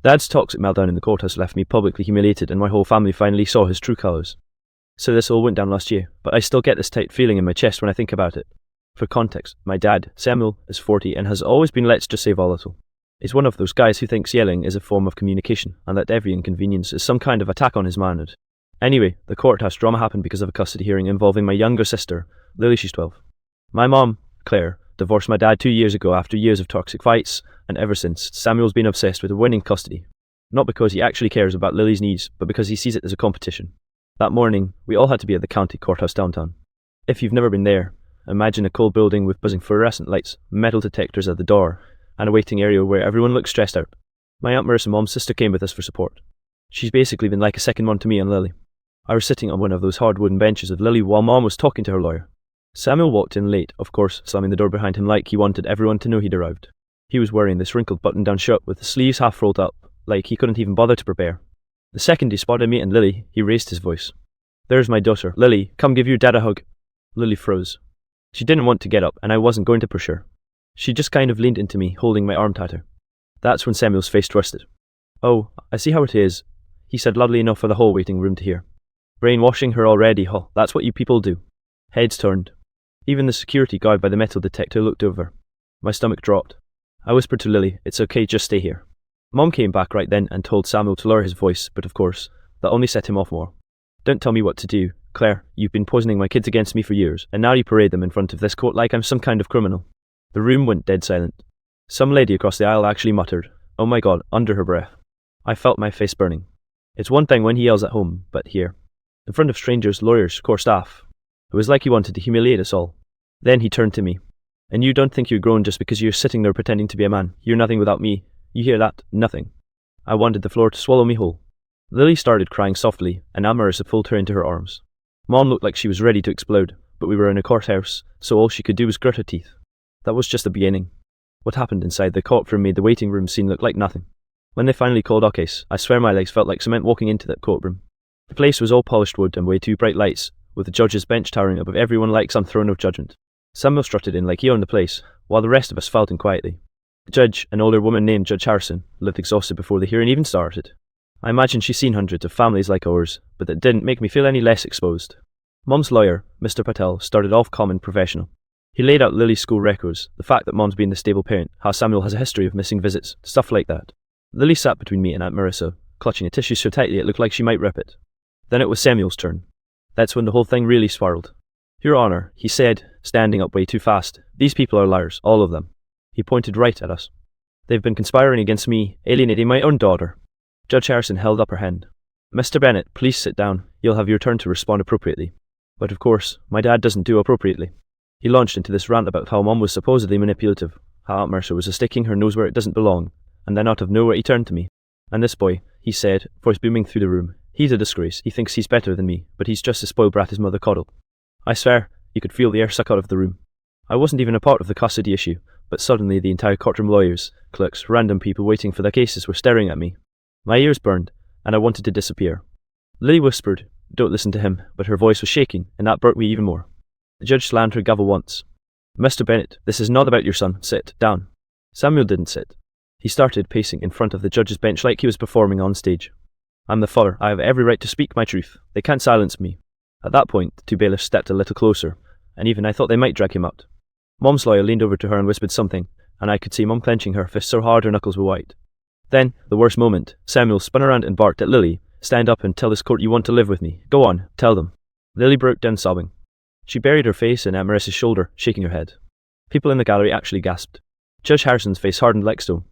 Dad's toxic meltdown in the courthouse left me publicly humiliated, and my whole family finally saw his true colours. So this all went down last year, but I still get this tight feeling in my chest when I think about it. For context, my dad, Samuel, is 40 and has always been, let's just say, volatile. He's one of those guys who thinks yelling is a form of communication, and that every inconvenience is some kind of attack on his manhood. Anyway, the courthouse drama happened because of a custody hearing involving my younger sister, Lily. She's 12. My mom, Claire, divorced my dad 2 years ago after years of toxic fights, and ever since, Samuel's been obsessed with winning custody. Not because he actually cares about Lily's needs, but because he sees it as a competition. That morning, we all had to be at the county courthouse downtown. If you've never been there, imagine a cold building with buzzing fluorescent lights, metal detectors at the door, and a waiting area where everyone looks stressed out. My Aunt Marissa, Mom's sister, came with us for support. She's basically been like a second mom to me and Lily. I was sitting on one of those hard wooden benches with Lily while Mom was talking to her lawyer. Samuel walked in late, of course, slamming the door behind him like he wanted everyone to know he'd arrived. He was wearing this wrinkled button-down shirt with the sleeves half rolled up, like he couldn't even bother to prepare. The second he spotted me and Lily, he raised his voice. "There's my daughter, Lily, come give your dad a hug." Lily froze. She didn't want to get up, and I wasn't going to push her. She just kind of leaned into me, holding my arm tighter. That's when Samuel's face twisted. "Oh, I see how it is," he said loudly enough for the whole waiting room to hear. "Brainwashing her already, huh? That's what you people do." Heads turned. Even the security guard by the metal detector looked over. My stomach dropped. I whispered to Lily, "It's okay, just stay here." Mom came back right then and told Samuel to lower his voice, but of course, that only set him off more. "Don't tell me what to do, Claire. You've been poisoning my kids against me for years, and now you parade them in front of this court like I'm some kind of criminal." The room went dead silent. Some lady across the aisle actually muttered, "Oh my God," under her breath. I felt my face burning. It's one thing when he yells at home, but here, in front of strangers, lawyers, court staff, it was like he wanted to humiliate us all. Then he turned to me. "And you don't think you're grown just because you're sitting there pretending to be a man. You're nothing without me. You hear that? Nothing." I wanted the floor to swallow me whole. Lily started crying softly, and Marissa pulled her into her arms. Mom looked like she was ready to explode, but we were in a courthouse, so all she could do was grit her teeth. That was just the beginning. What happened inside the courtroom made the waiting room scene look like nothing. When they finally called our case, I swear my legs felt like cement walking into that courtroom. The place was all polished wood and way too bright lights, with the judge's bench towering above everyone like some throne of judgment. Samuel strutted in like he owned the place, while the rest of us filed in quietly. The judge, an older woman named Judge Harrison, looked exhausted before the hearing even started. I imagine she's seen hundreds of families like ours, but that didn't make me feel any less exposed. Mom's lawyer, Mr. Patel, started off calm and professional. He laid out Lily's school records, the fact that Mom's been the stable parent, how Samuel has a history of missing visits, stuff like that. Lily sat between me and Aunt Marissa, clutching a tissue so tightly it looked like she might rip it. Then it was Samuel's turn. That's when the whole thing really spiraled. "Your Honor," he said, standing up way too fast, "these people are liars, all of them." He pointed right at us. "They've been conspiring against me, alienating my own daughter." Judge Harrison held up her hand. "Mr. Bennett, please sit down. You'll have your turn to respond appropriately." But of course, my dad doesn't do appropriately. He launched into this rant about how Mom was supposedly manipulative, how Aunt Marissa was sticking her nose where it doesn't belong, and then out of nowhere he turned to me. "And this boy," he said, voice booming through the room, "he's a disgrace. He thinks he's better than me, but he's just a spoiled brat his mother coddled." I swear, you could feel the air suck out of the room. I wasn't even a part of the custody issue, but suddenly the entire courtroom, lawyers, clerks, random people waiting for their cases were staring at me. My ears burned, and I wanted to disappear. Lily whispered, "Don't listen to him," but her voice was shaking, and that burnt me even more. The judge slammed her gavel once. "Mr. Bennett, this is not about your son. Sit down." Samuel didn't sit. He started pacing in front of the judge's bench like he was performing on stage. "I'm the father. I have every right to speak my truth. They can't silence me." At that point, the two bailiffs stepped a little closer, and even I thought they might drag him out. Mom's lawyer leaned over to her and whispered something, and I could see Mom clenching her fists so hard her knuckles were white. Then, the worst moment, Samuel spun around and barked at Lily, "Stand up and tell this court you want to live with me. Go on, tell them." Lily broke down sobbing. She buried her face in Aunt Marissa's shoulder, shaking her head. People in the gallery actually gasped. Judge Harrison's face hardened like stone.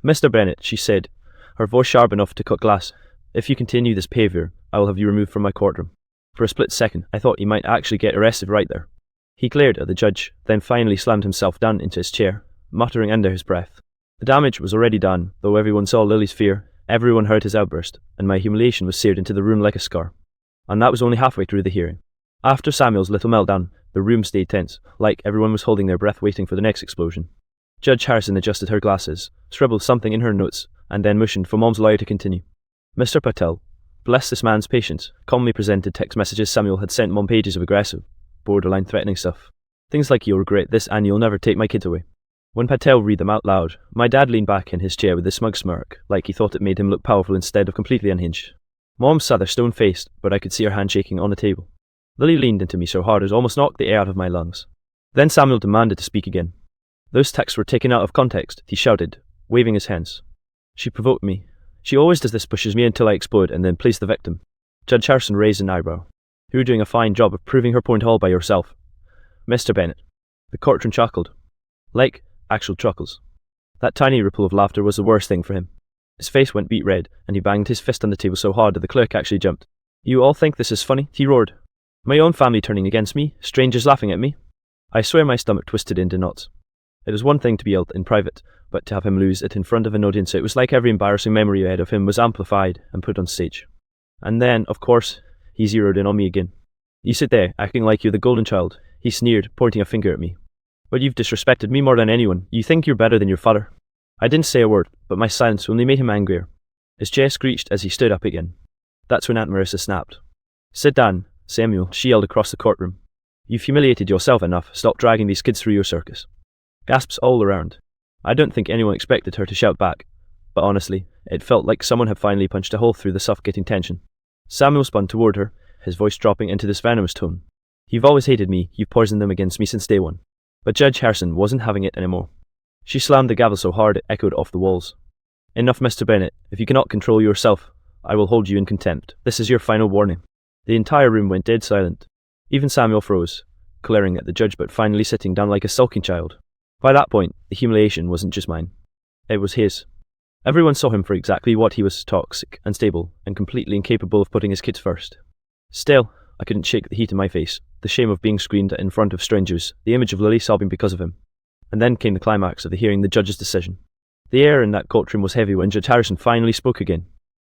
"Mr. Bennett," she said, her voice sharp enough to cut glass, "if you continue this behaviour, I will have you removed from my courtroom." For a split second, I thought he might actually get arrested right there. He glared at the judge, then finally slammed himself down into his chair, muttering under his breath. The damage was already done, though everyone saw Lily's fear, everyone heard his outburst, and my humiliation was seared into the room like a scar. And that was only halfway through the hearing. After Samuel's little meltdown, the room stayed tense, like everyone was holding their breath waiting for the next explosion. Judge Harrison adjusted her glasses, scribbled something in her notes, and then motioned for Mom's lawyer to continue. "Mr. Patel, bless this man's patience," calmly presented text messages Samuel had sent Mom, pages of aggressive, borderline threatening stuff. Things like, "You'll regret this and you'll never take my kid away." When Patel read them out loud, my dad leaned back in his chair with a smug smirk, like he thought it made him look powerful instead of completely unhinged. Mom sat there stone-faced, but I could see her hand shaking on the table. Lily leaned into me so hard it almost knocked the air out of my lungs. Then Samuel demanded to speak again. Those texts were taken out of context, he shouted, waving his hands. She provoked me. She always does this, pushes me until I explode and then plays the victim. Judge Harrison raised an eyebrow. You were doing a fine job of proving her point all by yourself. Mr. Bennett. The courtroom chuckled. Like actual chuckles. That tiny ripple of laughter was the worst thing for him. His face went beet red, and he banged his fist on the table so hard that the clerk actually jumped. You all think this is funny? He roared. My own family turning against me, strangers laughing at me. I swear my stomach twisted into knots. It was one thing to be yelled in private, but to have him lose it in front of an audience, it was like every embarrassing memory I had of him was amplified and put on stage. And then, of course, he zeroed in on me again. You sit there, acting like you're the golden child, he sneered, pointing a finger at me. But you've disrespected me more than anyone. You think you're better than your father. I didn't say a word, but my silence only made him angrier. His chest screeched as he stood up again. That's when Aunt Marissa snapped. Sit down, Samuel, she yelled across the courtroom. You've humiliated yourself enough. Stop dragging these kids through your circus. Gasps all around. I don't think anyone expected her to shout back, but honestly, it felt like someone had finally punched a hole through the suffocating tension. Samuel spun toward her, his voice dropping into this venomous tone. You've always hated me. You've poisoned them against me since day one. But Judge Harrison wasn't having it anymore. She slammed the gavel so hard it echoed off the walls. Enough, Mr. Bennett. If you cannot control yourself, I will hold you in contempt. This is your final warning. The entire room went dead silent. Even Samuel froze, glaring at the judge but finally sitting down like a sulking child. By that point, the humiliation wasn't just mine. It was his. Everyone saw him for exactly what he was: toxic, unstable, and completely incapable of putting his kids first. Still, I couldn't shake the heat in my face, the shame of being screamed at in front of strangers, the image of Lily sobbing because of him. And then came the climax of the hearing the judge's decision. The air in that courtroom was heavy when Judge Harrison finally spoke again.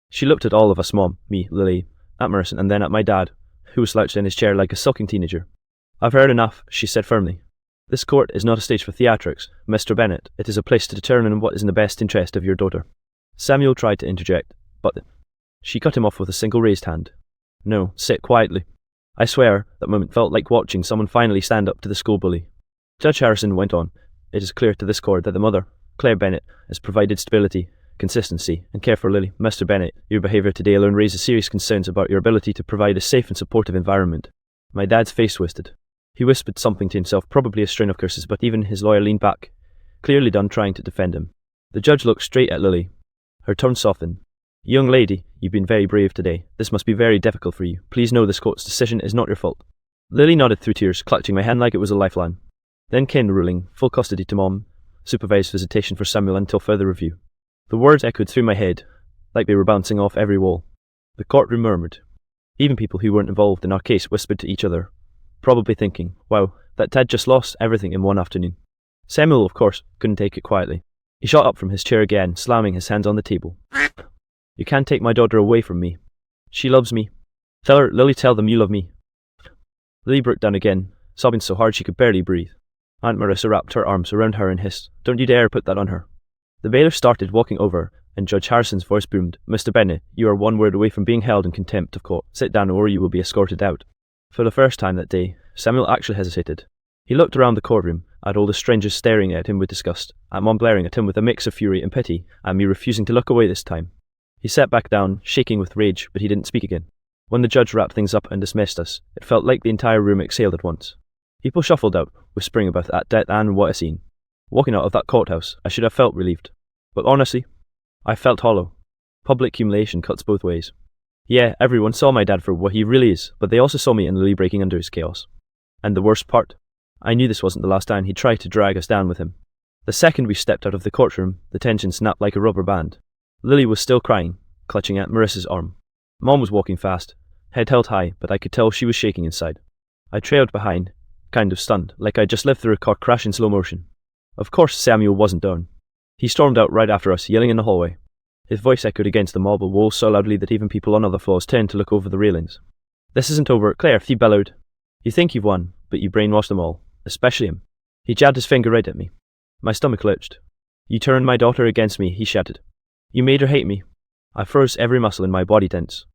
She looked at all of us, Mom, me, Lily, Aunt Marissa, and then at my dad, who was slouched in his chair like a sulking teenager. I've heard enough, she said firmly. This court is not a stage for theatrics, Mr. Bennett. It is a place to determine what is in the best interest of your daughter. Samuel tried to interject, but she cut him off with a single raised hand. No, sit quietly. I swear, that moment felt like watching someone finally stand up to the school bully. Judge Harrison went on. It is clear to this court that the mother, Claire Bennett, has provided stability, consistency, and care for Lily. Mr. Bennett, your behaviour today alone raises serious concerns about your ability to provide a safe and supportive environment. My dad's face twisted. He whispered something to himself, probably a string of curses, but even his lawyer leaned back, clearly done trying to defend him. The judge looked straight at Lily. Her tone softened. Young lady, you've been very brave today. This must be very difficult for you. Please know this court's decision is not your fault. Lily nodded through tears, clutching my hand like it was a lifeline. Then came the ruling, full custody to Mom, supervised visitation for Samuel until further review. The words echoed through my head, like they were bouncing off every wall. The courtroom murmured. Even people who weren't involved in our case whispered to each other, probably thinking, wow, that Ted just lost everything in one afternoon. Samuel, of course, couldn't take it quietly. He shot up from his chair again, slamming his hands on the table. You can't take my daughter away from me. She loves me. Tell her, Lily, tell them you love me. Lily broke down again, sobbing so hard she could barely breathe. Aunt Marissa wrapped her arms around her and hissed, Don't you dare put that on her. The bailiff started walking over, and Judge Harrison's voice boomed, Mr. Bennett, you are one word away from being held in contempt of court. Sit down or you will be escorted out. For the first time that day, Samuel actually hesitated. He looked around the courtroom, at all the strangers staring at him with disgust, at Mom glaring at him with a mix of fury and pity, and me refusing to look away this time. He sat back down, shaking with rage, but he didn't speak again. When the judge wrapped things up and dismissed us, it felt like the entire room exhaled at once. People shuffled out, whispering about that death and what a scene. Walking out of that courthouse, I should have felt relieved. But honestly, I felt hollow. Public humiliation cuts both ways. Yeah, everyone saw my dad for what he really is, but they also saw me and Lily breaking under his chaos. And the worst part? I knew this wasn't the last time he'd try to drag us down with him. The second we stepped out of the courtroom, the tension snapped like a rubber band. Lily was still crying, clutching at Marissa's arm. Mom was walking fast, head held high, but I could tell she was shaking inside. I trailed behind, kind of stunned, like I'd just lived through a car crash in slow motion. Of course Samuel wasn't done. He stormed out right after us, yelling in the hallway. His voice echoed against the marble walls so loudly that even people on other floors turned to look over the railings. This isn't over, Claire, he bellowed. You think you've won, but you brainwashed them all, especially him. He jabbed his finger right at me. My stomach lurched. You turned my daughter against me, he shouted. You made her hate me. I froze, every muscle in my body tense.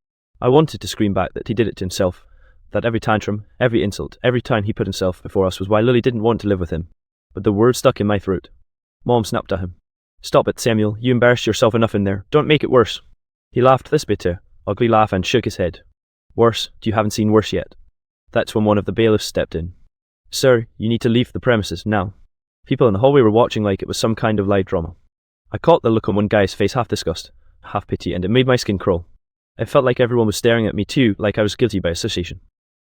I wanted to scream back that he did it to himself, that every tantrum, every insult, every time he put himself before us was why Lily didn't want to live with him. But the words stuck in my throat. Mom snapped at him. "Stop it, Samuel. You embarrassed yourself enough in there. Don't make it worse." He laughed this bitter, ugly laugh and shook his head. "Worse? You haven't seen worse yet." That's when one of the bailiffs stepped in. "Sir, you need to leave the premises now." People in the hallway were watching like it was some kind of live drama. I caught the look on one guy's face, half disgust, half pity, and it made my skin crawl. It felt like everyone was staring at me too, like I was guilty by association.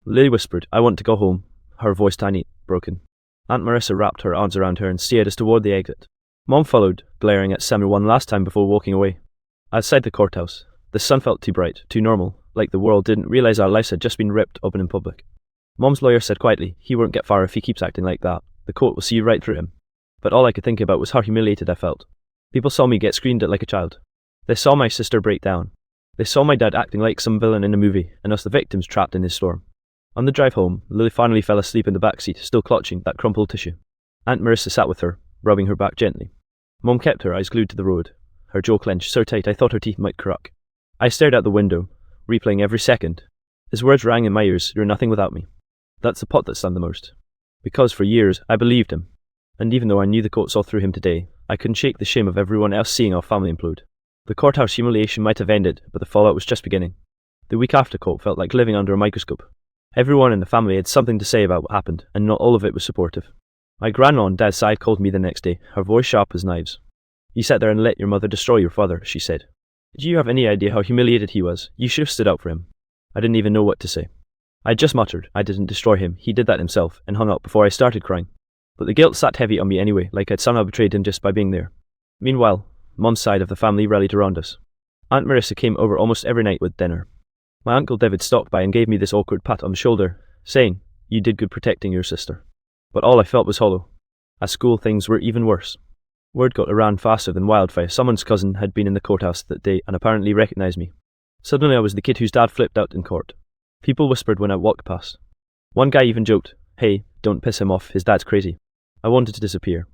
Lily whispered, "I want to go home," her voice tiny, broken. Aunt Marissa wrapped her arms around her and steered us toward the exit. Mom followed, glaring at Samuel one last time before walking away. Outside the courthouse, the sun felt too bright, too normal, like the world didn't realize our lives had just been ripped open in public. Mom's lawyer said quietly, "He won't get far if he keeps acting like that. The court will see right through him." But all I could think about was how humiliated I felt. People saw me get screamed at like a child. They saw my sister break down. They saw my dad acting like some villain in a movie, and us the victims trapped in his storm. On the drive home, Lily finally fell asleep in the back seat, still clutching that crumpled tissue. Aunt Marissa sat with her, rubbing her back gently. Mom kept her eyes glued to the road, her jaw clenched so tight I thought her teeth might crack. I stared out the window, replaying every second. His words rang in my ears, "You're nothing without me." That's the part that stung the most. Because for years, I believed him. And even though I knew the court saw through him today, I couldn't shake the shame of everyone else seeing our family implode. The courthouse humiliation might have ended, but the fallout was just beginning. The week after court felt like living under a microscope. Everyone in the family had something to say about what happened, and not all of it was supportive. My grandma on Dad's side called me the next day, her voice sharp as knives. "You sat there and let your mother destroy your father," she said. "Did you have any idea how humiliated he was? You should have stood up for him." I didn't even know what to say. I just muttered, "I didn't destroy him, he did that himself," and hung up before I started crying. But the guilt sat heavy on me anyway, like I'd somehow betrayed him just by being there. Meanwhile, Mom's side of the family rallied around us. Aunt Marissa came over almost every night with dinner. My Uncle David stopped by and gave me this awkward pat on the shoulder, saying, "You did good protecting your sister." But all I felt was hollow. At school, things were even worse. Word got around faster than wildfire. Someone's cousin had been in the courthouse that day and apparently recognized me. Suddenly I was the kid whose dad flipped out in court. People whispered when I walked past. One guy even joked, "Hey, don't piss him off, his dad's crazy." I wanted to disappear.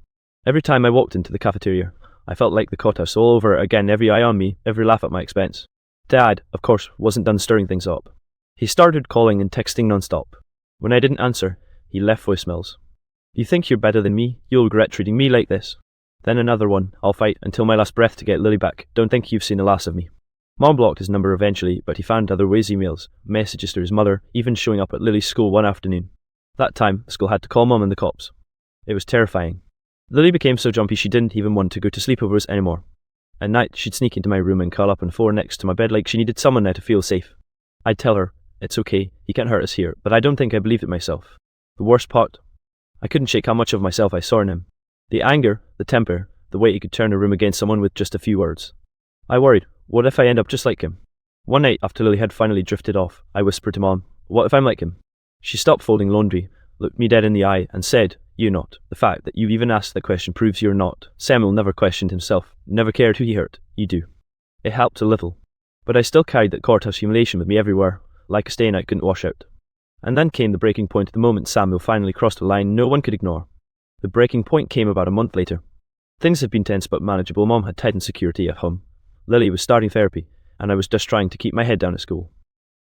Every time I walked into the cafeteria, I felt like the courthouse all over again, every eye on me, every laugh at my expense. Dad, of course, wasn't done stirring things up. He started calling and texting non-stop. When I didn't answer, he left voicemails. "You think you're better than me? You'll regret treating me like this." Then another one, "I'll fight until my last breath to get Lily back. Don't think you've seen the last of me." Mom blocked his number eventually, but he found other ways, emails, messages to his mother, even showing up at Lily's school one afternoon. That time, the school had to call Mom and the cops. It was terrifying. Lily became so jumpy she didn't even want to go to sleepovers anymore. At night, she'd sneak into my room and curl up on the floor next to my bed like she needed someone there to feel safe. I'd tell her, "It's okay, he can't hurt us here," but I don't think I believed it myself. The worst part? I couldn't shake how much of myself I saw in him. The anger, the temper, the way he could turn a room against someone with just a few words. I worried, what if I end up just like him? One night, after Lily had finally drifted off, I whispered to Mom, "What if I'm like him?" She stopped folding laundry, looked me dead in the eye, and said, "You're not. The fact that you've even asked that question proves you're not. Samuel never questioned himself, never cared who he hurt. You do." It helped a little. But I still carried that courthouse humiliation with me everywhere, like a stain I couldn't wash out. And then came the breaking point at the moment Samuel finally crossed a line no one could ignore. The breaking point came about a month later. Things had been tense but manageable. Mom had tightened security at home. Lily was starting therapy, and I was just trying to keep my head down at school.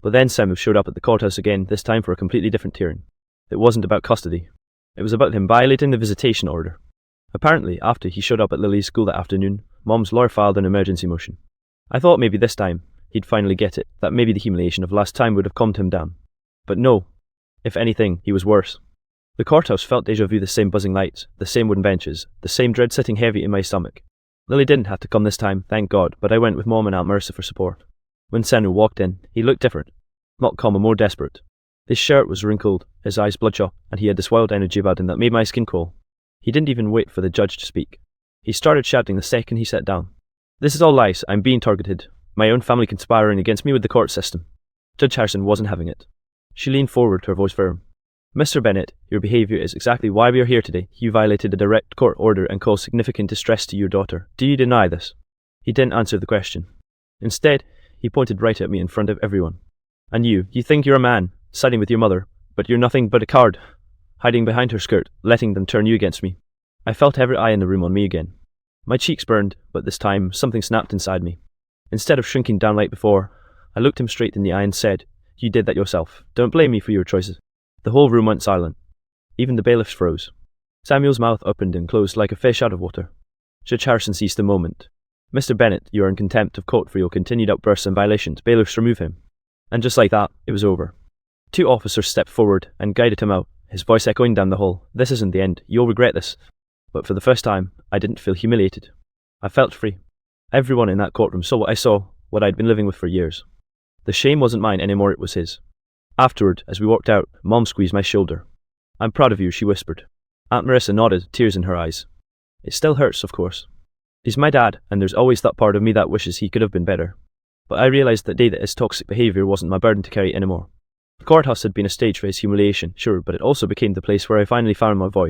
But then Samuel showed up at the courthouse again, this time for a completely different hearing. It wasn't about custody. It was about him violating the visitation order. Apparently, after he showed up at Lily's school that afternoon, Mom's lawyer filed an emergency motion. I thought maybe this time, he'd finally get it, that maybe the humiliation of last time would have calmed him down. But no. If anything, he was worse. The courthouse felt déjà vu, the same buzzing lights, the same wooden benches, the same dread sitting heavy in my stomach. Lily didn't have to come this time, thank God, but I went with Mom and Aunt Marissa for support. When Samuel walked in, he looked different. Not calm or more desperate. His shirt was wrinkled, his eyes bloodshot, and he had this wild energy about him that made my skin crawl. He didn't even wait for the judge to speak. He started shouting the second he sat down. "This is all lies. I'm being targeted. My own family conspiring against me with the court system." Judge Harrison wasn't having it. She leaned forward, her voice firm. "Mr. Bennett, your behaviour is exactly why we are here today. You violated a direct court order and caused significant distress to your daughter. Do you deny this?" He didn't answer the question. Instead, he pointed right at me in front of everyone. "And you think you're a man, siding with your mother, but you're nothing but a coward, hiding behind her skirt, letting them turn you against me." I felt every eye in the room on me again. My cheeks burned, but this time something snapped inside me. Instead of shrinking down like before, I looked him straight in the eye and said, "You did that yourself. Don't blame me for your choices." The whole room went silent. Even the bailiffs froze. Samuel's mouth opened and closed like a fish out of water. Judge Harrison seized the moment. Mr. Bennett, you are in contempt of court for your continued outbursts and violations. Bailiffs, remove him. And just like that, it was over. 2 officers stepped forward and guided him out, his voice echoing down the hall. This isn't the end. You'll regret this. But for the first time, I didn't feel humiliated. I felt free. Everyone in that courtroom saw what I saw, what I'd been living with for years. The shame wasn't mine anymore, it was his. Afterward, as we walked out, Mom squeezed my shoulder. I'm proud of you, she whispered. Aunt Marissa nodded, tears in her eyes. It still hurts, of course. He's my dad, and there's always that part of me that wishes he could have been better. But I realised that day that his toxic behaviour wasn't my burden to carry anymore. The courthouse had been a stage for his humiliation, sure, but it also became the place where I finally found my voice.